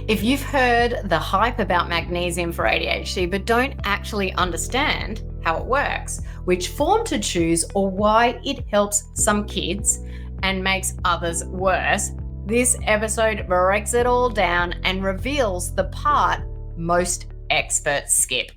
If you've heard the hype about magnesium for ADHD but don't actually understand how it works, which form to choose, or why it helps some kids and makes others worse, this episode breaks it all down and reveals the part most experts skip.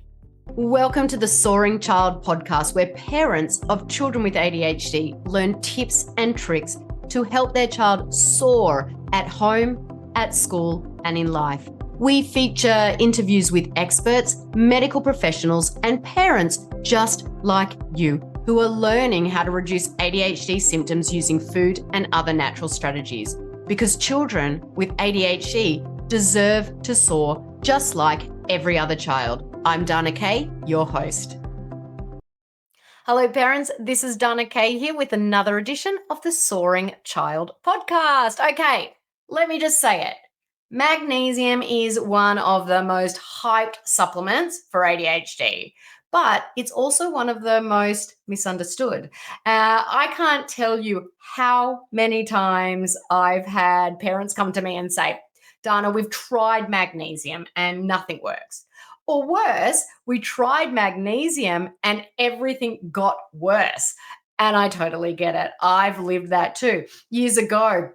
Welcome to the Soaring Child podcast, where parents of children with ADHD learn tips and tricks to help their child soar at home, at school, and in life. We feature interviews with experts, medical professionals, and parents just like you who are learning how to reduce ADHD symptoms using food and other natural strategies. Because children with ADHD deserve to soar just like every other child. I'm Dana Kay, your host. Hello, parents. This is Dana Kay here with another edition of the Soaring Child podcast. Okay, let me just say it. Magnesium is one of the most hyped supplements for ADHD, but it's also one of the most misunderstood. I can't tell you how many times I've had parents come to me and say, Dana, we've tried magnesium and nothing works. Or worse, we tried magnesium and everything got worse. And I totally get it. I've lived that too. Years ago,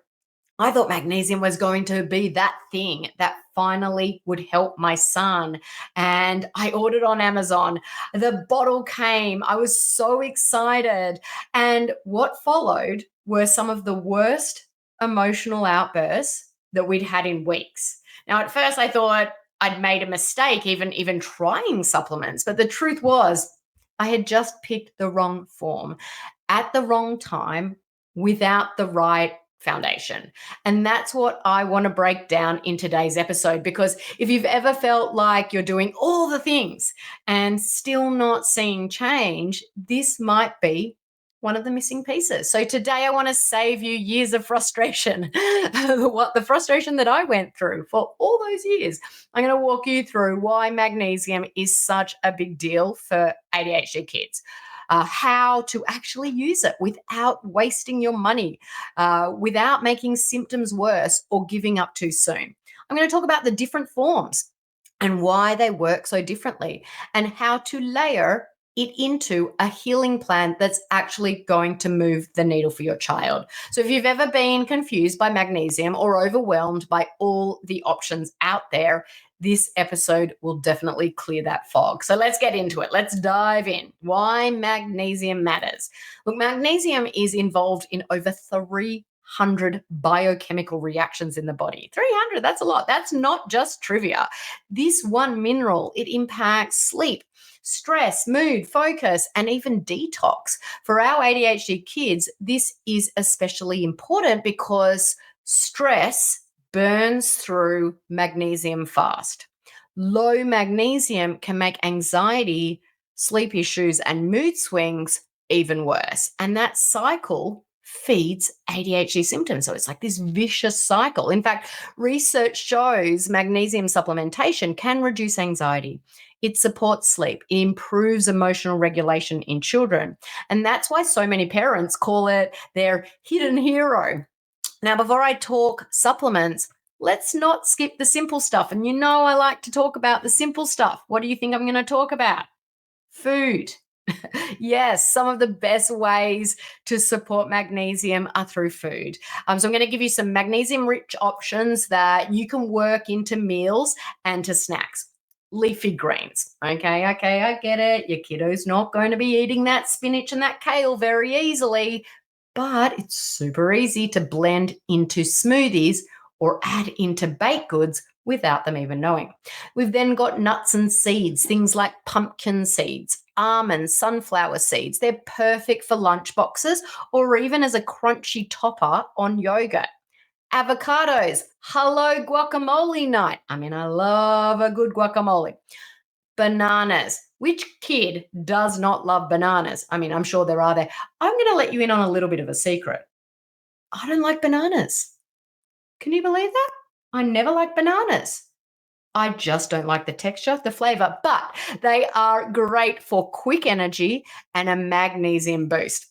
I thought magnesium was going to be that thing that finally would help my son. And I ordered on Amazon. The bottle came. I was so excited. And what followed were some of the worst emotional outbursts that we'd had in weeks. Now, at first I thought I'd made a mistake even trying supplements. But the truth was I had just picked the wrong form at the wrong time without the right foundation. And that's what I want to break down in today's episode, because if you've ever felt like you're doing all the things and still not seeing change, this might be one of the missing pieces. So today I want to save you years of frustration, the frustration that I went through for all those years. I'm going to walk you through why magnesium is such a big deal for ADHD kids. How to actually use it without wasting your money, without making symptoms worse or giving up too soon. I'm going to talk about the different forms and why they work so differently, and how to layer it into a healing plan that's actually going to move the needle for your child. So if you've ever been confused by magnesium or overwhelmed by all the options out there, this episode will definitely clear that fog. So let's get into it. Let's dive in. Why magnesium matters. Look, magnesium is involved in over 300 biochemical reactions in the body. 300, that's a lot. That's not just trivia. This one mineral, it impacts sleep, stress, mood, focus, and even detox. For our ADHD kids, this is especially important because stress burns through magnesium fast. Low magnesium can make anxiety, sleep issues, and mood swings even worse. And that cycle feeds ADHD symptoms. So it's like this vicious cycle. In fact, research shows magnesium supplementation can reduce anxiety. It supports sleep. It improves emotional regulation in children. And that's why so many parents call it their hidden hero. Now, before I talk supplements, let's not skip the simple stuff. And you know I like to talk about the simple stuff. What do you think I'm going to talk about? Food. Yes, some of the best ways to support magnesium are through food. So I'm going to give you some magnesium-rich options that you can work into meals and to snacks. Leafy greens. Okay, I get it. Your kiddo's not going to be eating that spinach and that kale very easily, but it's super easy to blend into smoothies or add into baked goods without them even knowing. We've then got nuts and seeds, things like pumpkin seeds, almonds, sunflower seeds. They're perfect for lunch boxes or even as a crunchy topper on yogurt. Avocados, hello guacamole night. I mean, I love a good guacamole. Bananas. Which kid does not love bananas? I mean, I'm sure there are there. I'm going to let you in on a little bit of a secret. I don't like bananas. Can you believe that? I never like bananas. I just don't like the texture, the flavor, but they are great for quick energy and a magnesium boost.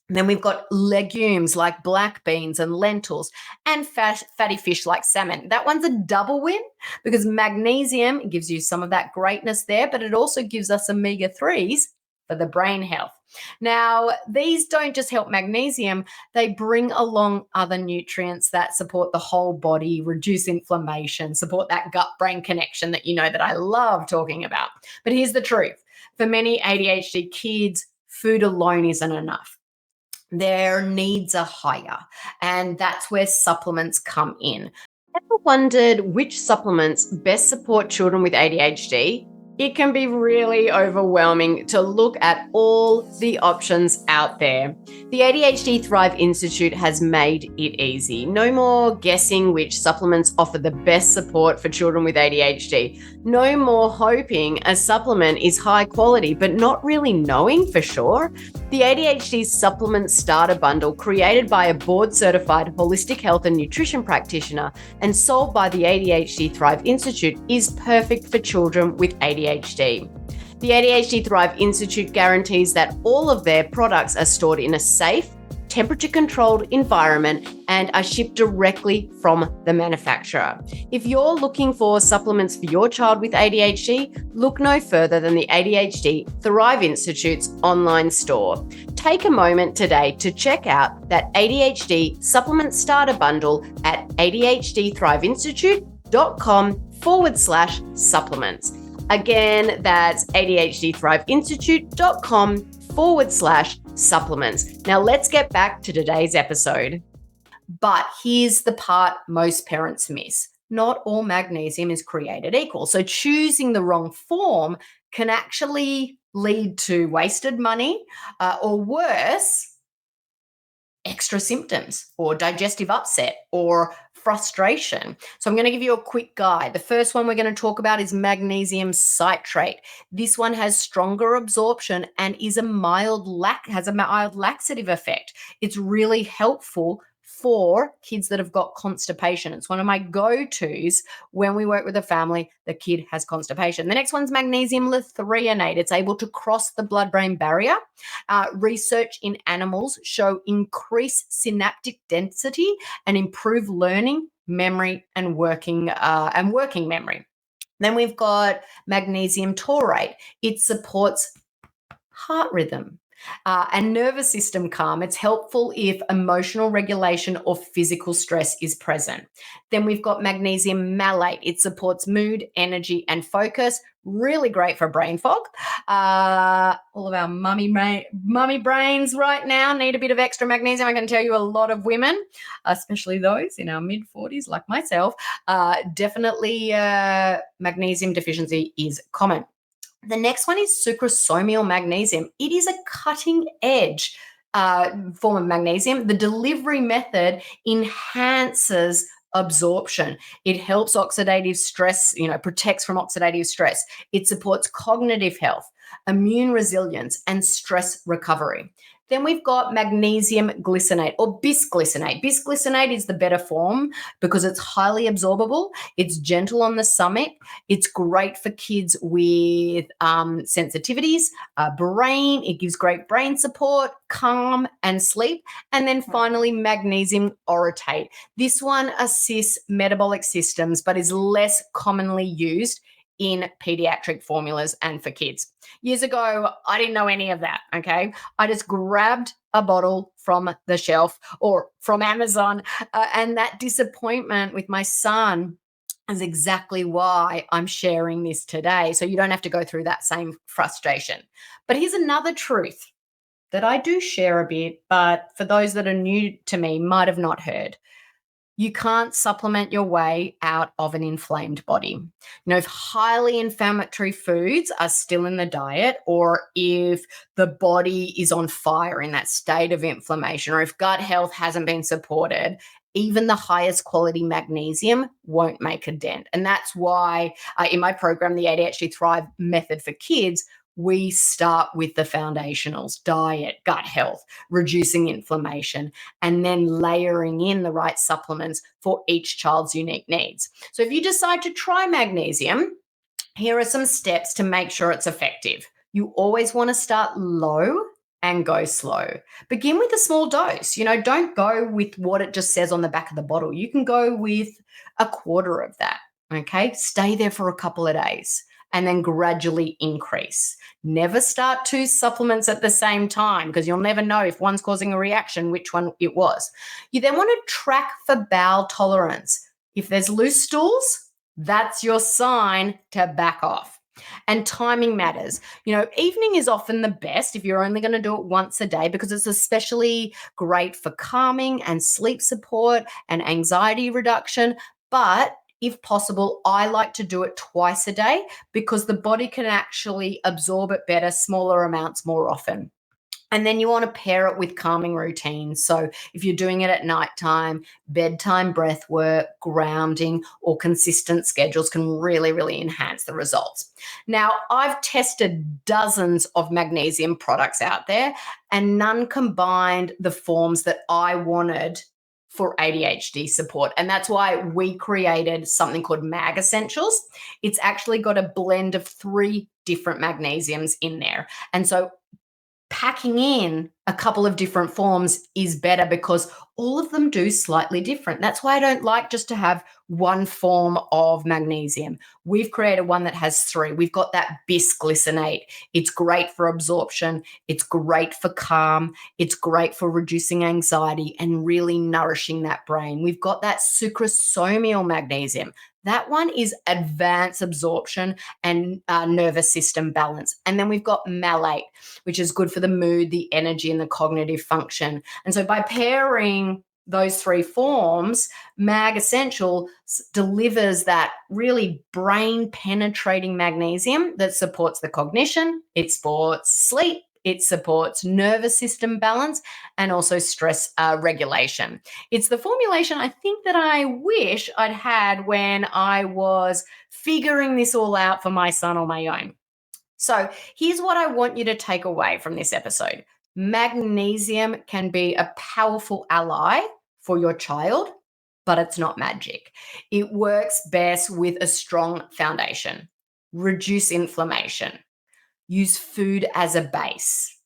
And then we've got legumes like black beans and lentils, and fatty fish like salmon. That one's a double win because magnesium gives you some of that greatness there, but it also gives us omega 3s for the brain health. Now, these don't just help magnesium, they bring along other nutrients that support the whole body, reduce inflammation, support that gut brain connection that you know that I love talking about. But here's the truth, for many ADHD kids, food alone isn't enough. Their needs are higher, and that's where supplements come in. Ever wondered which supplements best support children with ADHD? It can be really overwhelming to look at all the options out there. The ADHD Thrive Institute has made it easy. No more guessing which supplements offer the best support for children with ADHD. No more hoping a supplement is high quality but not really knowing for sure. The ADHD Supplement Starter Bundle, created by a board-certified holistic health and nutrition practitioner and sold by the ADHD Thrive Institute, is perfect for children with ADHD. The ADHD Thrive Institute guarantees that all of their products are stored in a safe, temperature-controlled environment and are shipped directly from the manufacturer. If you're looking for supplements for your child with ADHD, look no further than the ADHD Thrive Institute's online store. Take a moment today to check out that ADHD Supplement Starter Bundle at adhdthriveinstitute.com/supplements. Again, that's adhdthriveinstitute.com/supplements. Now let's get back to today's episode. But here's the part most parents miss. Not all magnesium is created equal. So choosing the wrong form can actually lead to wasted money, or worse, extra symptoms or digestive upset or frustration. So I'm going to give you a quick guide. The first one we're going to talk about is magnesium citrate. This one has stronger absorption and has a mild laxative effect. It's really helpful for kids that have got constipation. It's one of my go-tos when we work with a family, the kid has constipation. The next one's magnesium lithreonate. It's able to cross the blood-brain barrier. Research in animals show increased synaptic density and improve learning, memory, and working memory. Then we've got magnesium taurate. It supports heart rhythm and nervous system calm. It's helpful if emotional regulation or physical stress is present. Then we've got magnesium malate. It supports mood, energy, and focus. Really great for brain fog. All of our mummy brains right now need a bit of extra magnesium. I can tell you a lot of women, especially those in our mid-40s like myself, definitely magnesium deficiency is common. The next one is sucrosomial magnesium. It is a cutting edge form of magnesium. The delivery method enhances absorption. It helps oxidative stress, protects from oxidative stress. It supports cognitive health, immune resilience, and stress recovery. Then we've got magnesium glycinate or bisglycinate. Bisglycinate is the better form because it's highly absorbable. It's gentle on the stomach. It's great for kids with sensitivities, brain. It gives great brain support, calm, and sleep. And then finally, magnesium orotate. This one assists metabolic systems but is less commonly used in pediatric formulas and for kids. Years ago, I didn't know any of that, okay? I just grabbed a bottle from the shelf or from Amazon, and that disappointment with my son is exactly why I'm sharing this today, so you don't have to go through that same frustration. But here's another truth that I do share a bit, but for those that are new to me, might have not heard. You can't supplement your way out of an inflamed body. If highly inflammatory foods are still in the diet, or if the body is on fire in that state of inflammation, or if gut health hasn't been supported, even the highest quality magnesium won't make a dent. And that's why in my program, the ADHD Thrive Method for Kids, we start with the foundationals: diet, gut health, reducing inflammation, and then layering in the right supplements for each child's unique needs. So if you decide to try magnesium, here are some steps to make sure it's effective. You always want to start low and go slow. Begin with a small dose. Don't go with what it just says on the back of the bottle. You can go with a quarter of that. Okay. Stay there for a couple of days and then gradually increase. Never start two supplements at the same time because you'll never know if one's causing a reaction, which one it was. You then want to track for bowel tolerance. If there's loose stools, that's your sign to back off. And timing matters. Evening is often the best if you're only going to do it once a day because it's especially great for calming and sleep support and anxiety reduction. But if possible, I like to do it twice a day because the body can actually absorb it better, smaller amounts more often. And then you want to pair it with calming routines. So if you're doing it at nighttime, bedtime breath work, grounding, or consistent schedules can really, really enhance the results. Now, I've tested dozens of magnesium products out there, and none combined the forms that I wanted for ADHD support. And that's why we created something called Mag Essentials. It's actually got a blend of 3 different magnesiums in there. And so packing in a couple of different forms is better because all of them do slightly different. That's why I don't like just to have one form of magnesium. We've created one that has 3. We've got that bisglycinate. It's great for absorption. It's great for calm. It's great for reducing anxiety and really nourishing that brain. We've got that sucrosomial magnesium. That one is advanced absorption and nervous system balance. And then we've got malate, which is good for the mood, the energy, and the cognitive function. And so by pairing those 3 forms, Mag Essential delivers that really brain penetrating magnesium that supports the cognition, it supports sleep, it supports nervous system balance, and also stress regulation. It's the formulation I think that I wish I'd had when I was figuring this all out for my son on my own. So here's what I want you to take away from this episode. Magnesium can be a powerful ally for your child, but it's not magic. It works best with a strong foundation. Reduce inflammation. Use food as a base.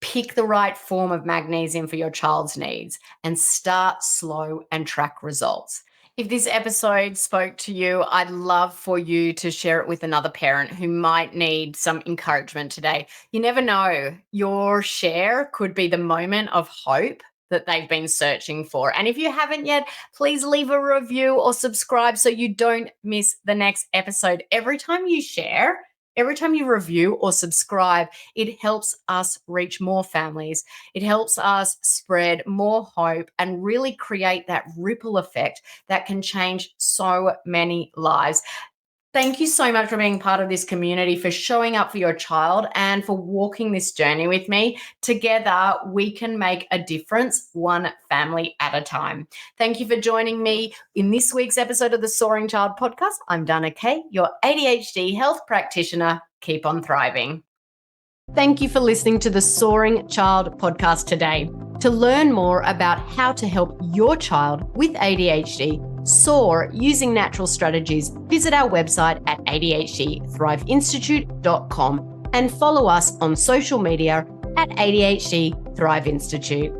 Pick the right form of magnesium for your child's needs and start slow and track results. If this episode spoke to you, I'd love for you to share it with another parent who might need some encouragement today. You never know, your share could be the moment of hope that they've been searching for. And if you haven't yet, please leave a review or subscribe so you don't miss the next episode. Every time you share, every time you review or subscribe, it helps us reach more families. It helps us spread more hope and really create that ripple effect that can change so many lives. Thank you so much for being part of this community, for showing up for your child, and for walking this journey with me. Together, we can make a difference, one family at a time. Thank you for joining me in this week's episode of the Soaring Child podcast. I'm Dana Kay, your ADHD health practitioner. Keep on thriving. Thank you for listening to the Soaring Child podcast today. To learn more about how to help your child with ADHD soar using natural strategies, visit our website at adhdthriveinstitute.com and follow us on social media at ADHD Thrive Institute.